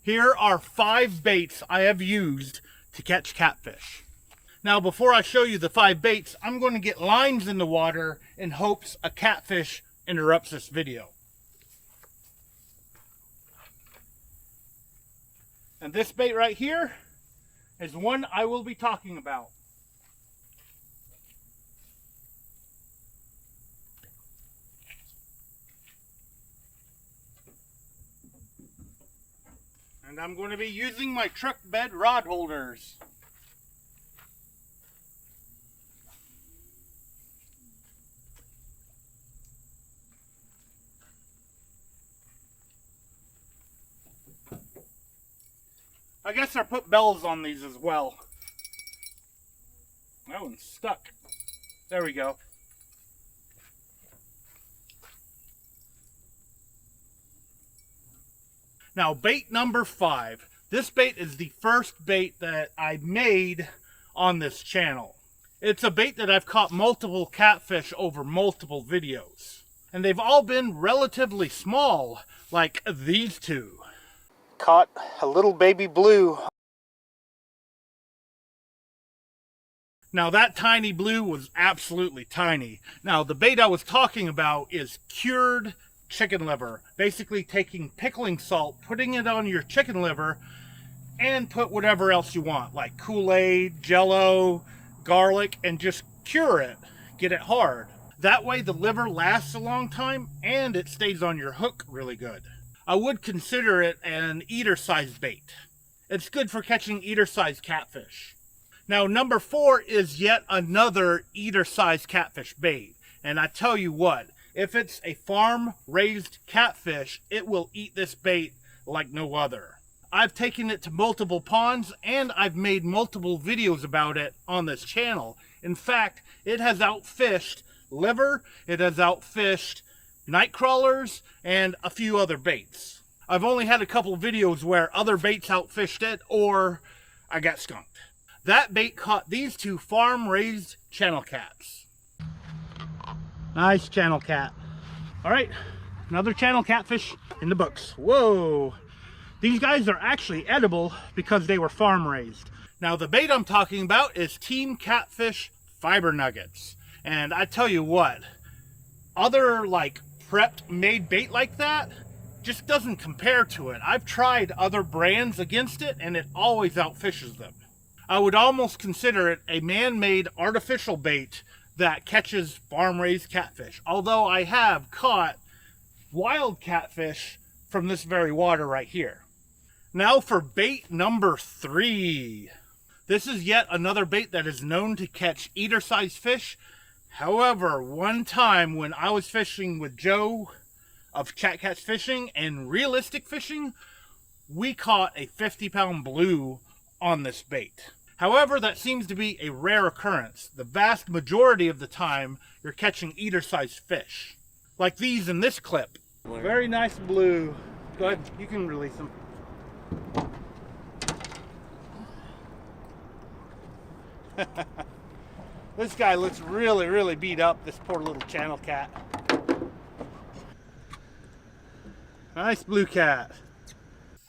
Here are 5 baits I have used to catch catfish. Now before I show you the 5 baits, I'm going to get lines in the water in hopes a catfish interrupts this video. And this bait right here is one I will be talking about. And I'm going to be using my truck bed rod holders. I guess I put bells on these as well. That one's stuck. There we go. Now, bait number 5. This bait is the first bait that I made on this channel. It's a bait that I've caught multiple catfish over multiple videos. And they've all been relatively small, like these 2. Caught a little baby blue. Now that tiny blue was absolutely tiny. Now the bait I was talking about is cured chicken liver. Basically taking pickling salt, putting it on your chicken liver, and put whatever else you want, like Kool-Aid, Jello, garlic, and just cure it. Get it hard. That way the liver lasts a long time and it stays on your hook really good. I would consider it an eater-sized bait. It's good for catching eater-sized catfish. Now, number 4 is yet another eater-sized catfish bait. And I tell you what, if it's a farm-raised catfish, it will eat this bait like no other. I've taken it to multiple ponds, and I've made multiple videos about it on this channel. In fact, it has outfished liver, it has outfished night crawlers, and a few other baits. I've only had a couple videos where other baits outfished it, or I got skunked. That bait caught these 2 farm-raised channel cats. Nice channel cat. All right, another channel catfish in the books. Whoa. These guys are actually edible because they were farm-raised. Now, the bait I'm talking about is Team Catfish Fiber Nuggets. And I tell you what, other like prepped made bait like that just doesn't compare to it. I've tried other brands against it and it always outfishes them. I would almost consider it a man-made artificial bait that catches farm-raised catfish. Although I have caught wild catfish from this very water right here. Now for bait number 3. This is yet another bait that is known to catch eater-sized fish. However, one time when I was fishing with Joe of Chat Catch Fishing and Realistic Fishing, we caught a 50-pound blue on this bait. However, that seems to be a rare occurrence. The vast majority of the time, you're catching eater-sized fish. Like these in this clip. Very nice blue. Go ahead, you can release them. This guy looks really, really beat up, this poor little channel cat. Nice blue cat.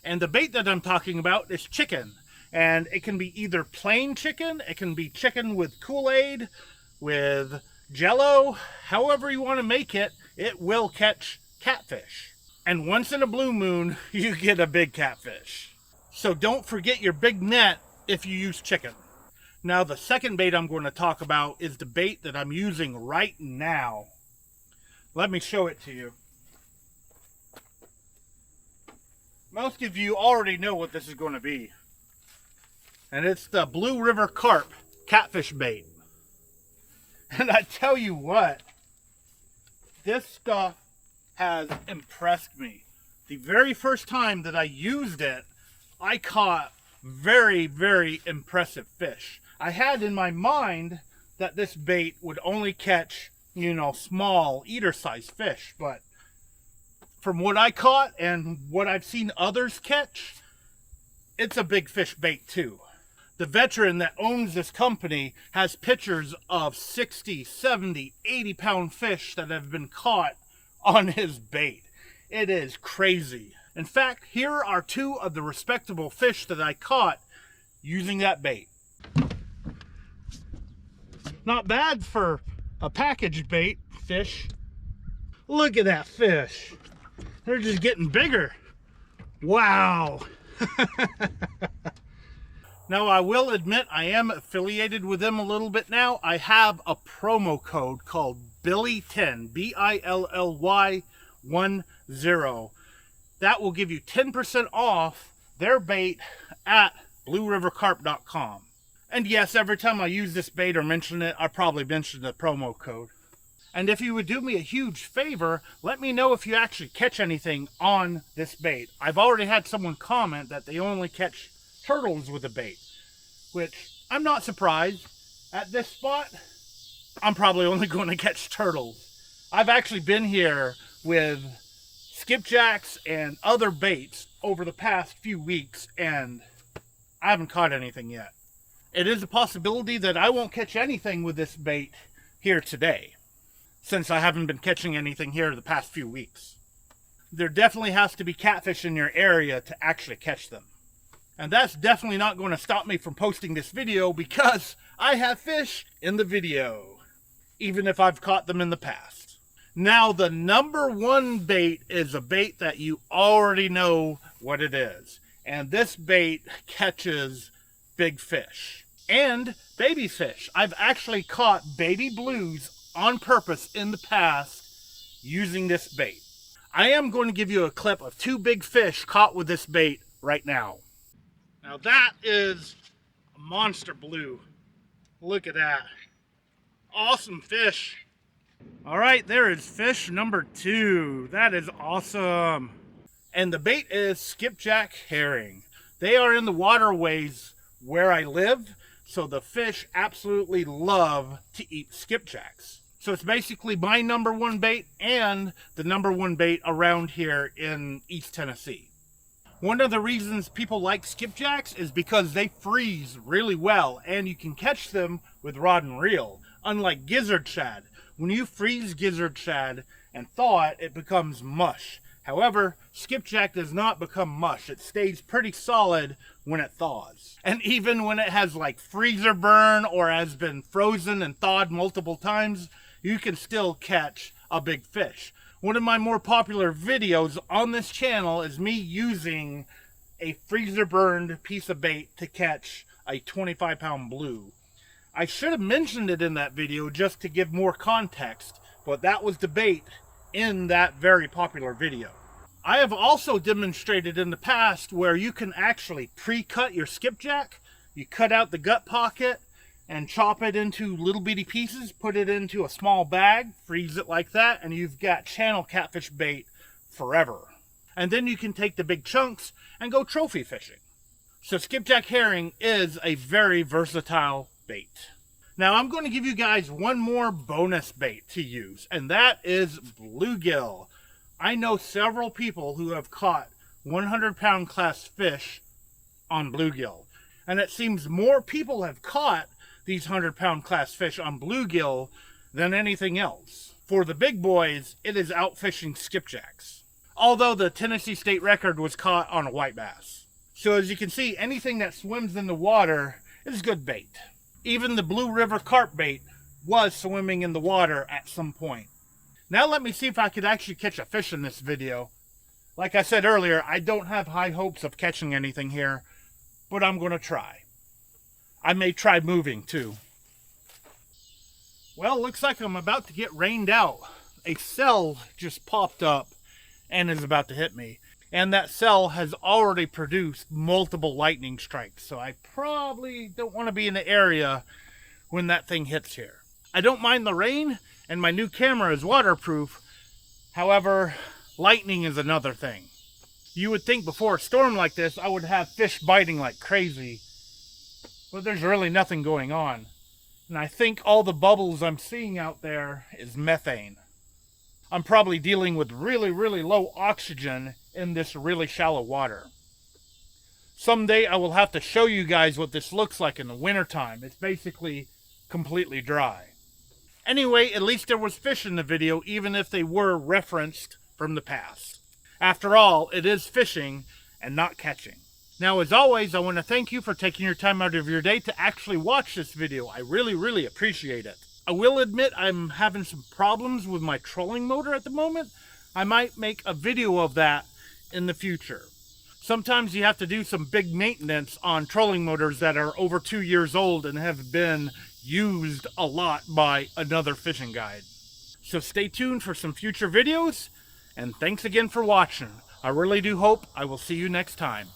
And the bait that I'm talking about is chicken. And it can be either plain chicken, it can be chicken with Kool-Aid, with Jello, however you want to make it, it will catch catfish. And once in a blue moon, you get a big catfish. So don't forget your big net if you use chicken. Now the second bait I'm going to talk about is the bait that I'm using right now. Let me show it to you. Most of you already know what this is going to be. And it's the Blue River Carp catfish bait. And I tell you what, this stuff has impressed me. The very first time that I used it, I caught very, very impressive fish. I had in my mind that this bait would only catch, you know, small eater-sized fish, but from what I caught and what I've seen others catch, it's a big fish bait too. The veteran that owns this company has pictures of 60, 70, 80-pound fish that have been caught on his bait. It is crazy. In fact, here are two of the respectable fish that I caught using that bait. Not bad for a packaged bait fish. Look at that fish. They're just getting bigger. Wow. Now, I will admit I am affiliated with them a little bit now. I have a promo code called Billy10, B-I-L-L-Y 10. That will give you 10% off their bait at bluerivercarp.com. And yes, every time I use this bait or mention it, I probably mention the promo code. And if you would do me a huge favor, let me know if you actually catch anything on this bait. I've already had someone comment that they only catch turtles with the bait, which I'm not surprised. At this spot, I'm probably only going to catch turtles. I've actually been here with skipjacks and other baits over the past few weeks, and I haven't caught anything yet. It is a possibility that I won't catch anything with this bait here today, since I haven't been catching anything here the past few weeks. There definitely has to be catfish in your area to actually catch them. And that's definitely not going to stop me from posting this video, because I have fish in the video, even if I've caught them in the past. Now, the number one bait is a bait that you already know what it is. And this bait catches big fish and baby fish. I've actually caught baby blues on purpose in the past using this bait. I am going to give you a clip of two big fish caught with this bait right now. Now that is a monster blue. Look at that. Awesome fish. All right, there is fish number 2. That is awesome. And the bait is skipjack herring. They are in the waterways where I live, so the fish absolutely love to eat skipjacks. So it's basically my number one bait and the number one bait around here in East Tennessee. One of the reasons people like skipjacks is because they freeze really well, and you can catch them with rod and reel, unlike gizzard shad. When you freeze gizzard shad and thaw it, it becomes mush. However, skipjack does not become mush. It stays pretty solid when it thaws. And even when it has like freezer burn or has been frozen and thawed multiple times, you can still catch a big fish. One of my more popular videos on this channel is me using a freezer burned piece of bait to catch a 25-pound blue. I should have mentioned it in that video just to give more context, but that was the bait in that very popular video. I have also demonstrated in the past where you can actually pre-cut your skipjack. You cut out the gut pocket and chop it into little bitty pieces, put it into a small bag, freeze it like that, and you've got channel catfish bait forever. And then you can take the big chunks and go trophy fishing. So skipjack herring is a very versatile bait. Now I'm going to give you guys one more bonus bait to use, and that is bluegill. I know several people who have caught 100-pound class fish on bluegill, and it seems more people have caught these 100-pound class fish on bluegill than anything else. For the big boys, it is outfishing skipjacks, although the Tennessee state record was caught on a white bass. So as you can see, anything that swims in the water is good bait. Even the Blue River carp bait was swimming in the water at some point. Now let me see if I could actually catch a fish in this video. Like I said earlier, I don't have high hopes of catching anything here, but I'm going to try. I may try moving too. Well, looks like I'm about to get rained out. A cell just popped up and is about to hit me. And that cell has already produced multiple lightning strikes, so I probably don't want to be in the area when that thing hits here. I don't mind the rain, and my new camera is waterproof. However, lightning is another thing. You would think before a storm like this, I would have fish biting like crazy, but there's really nothing going on. And I think all the bubbles I'm seeing out there is methane. I'm probably dealing with really, really low oxygen in this really shallow water. Someday I will have to show you guys what this looks like in the wintertime. It's basically completely dry. Anyway, at least there was fish in the video, even if they were referenced from the past. After all, it is fishing and not catching. Now, as always, I want to thank you for taking your time out of your day to actually watch this video. I really appreciate it. I will admit I'm having some problems with my trolling motor at the moment. I might make a video of that in the future. Sometimes you have to do some big maintenance on trolling motors that are over 2 years old and have been used a lot by another fishing guide. So stay tuned for some future videos, and thanks again for watching. I really do hope I will see you next time.